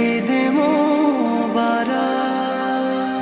ঈদ মোবারক।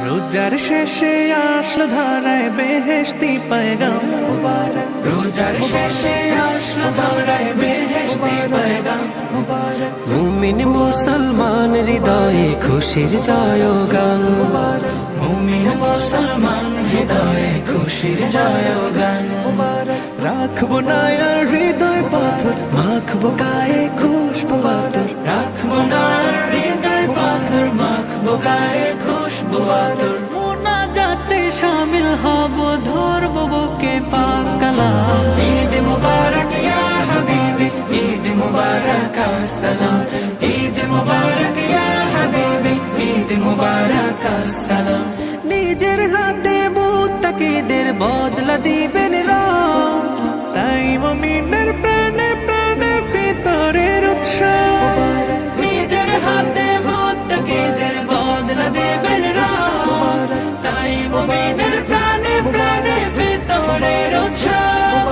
রোজার শেষে আসলো ধরায় বেহেশতি পয়গাম মুবারক। রোজার শেষে আসলো ধরায় বেহেশতি পয়গাম মুবারক। মুমিন মুসলমান হৃদয়ে খুশির জয়গান মুবারক। মুমিন মুসলমান হৃদয়ে খুশির জয়গান মুবারক। রাখবো না আর হৃদয় পাথর, মাখবো গায়ে খুশবু আতর। রাখবো না আর হৃদয় পাথর, মাখবো গায়ে খুশবু আতর। মুনাজাতে শামিল হব, ধরবো বুকে পাক কালাম। ঈদ মুবারক ইয়া হাবিবি, ঈদ মুবারক আসসালাম। ঈদ মুবারক ইয়া হাবিবি, ঈদ মুবারক আসসালাম। নিজের হাতে মুত্তাকিদের বদলা দিবেন রব, তাই মুমিনের প্রাণে প্রাণে ভিতরের উৎসব। নিজের হাতে মুত্তাকিদের বদলা দিবেন রব, তাই মুমিনের প্রাণে প্রাণে ভিতরের উৎসব।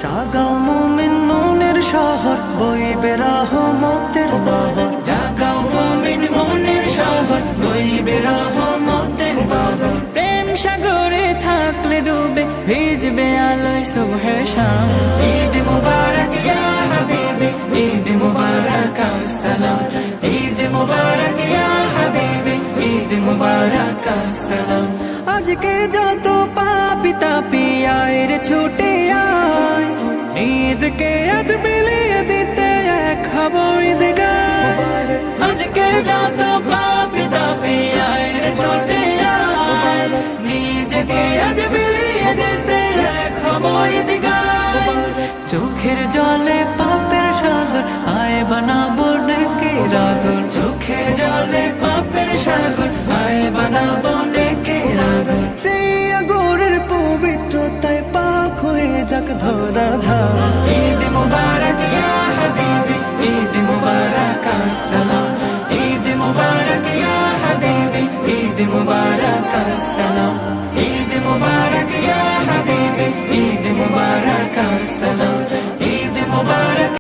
জাগাও মুমিন মনের শহর, বইবে রহমতের বহর। জাগাও মুমিন মনের শহর, বইবে রহমতের বহর। প্রেম সাগরে থাকলে ডুবে, ভিজবে আলোয় সুবহে শাম। ঈদ মুবারক ইয়া হাবিবি, ঈদ মুবারক আসসালাম। ঈদ মুবারক ইয়া হাবিবি, ঈদ মুবারক আসসালাম। আজকে যত পাপী তাপী আয় রে ছুটে আয়, নিজকে আজ বিলিয়ে দিতে এক হব ঈদগাহ। আজকে যত পাপী তাপী আয় রে ছুটে আয়, নিজকে আজ বিলিয়ে দিতে এক হব ঈদগাহ। চোখের জলে পাপের সাগর, আয় বানাবো নেকির আগর। চোখের জলে পাপের সাগর, আয় বানাবো নেকির আগর। সেই আগরের পবিত্রতায় পাক হয়ে যাক ধরাধাম। ঈদ মুবারক ইয়া হাবিবি, ঈদ মুবারক আসসালাম। ঈদ মুবারক ইয়া হাবিবি, ঈদ মুবারক আসসালাম। ঈদ মুবারক ইয়া হাবিবি, ঈদ মুবারক আসসালাম।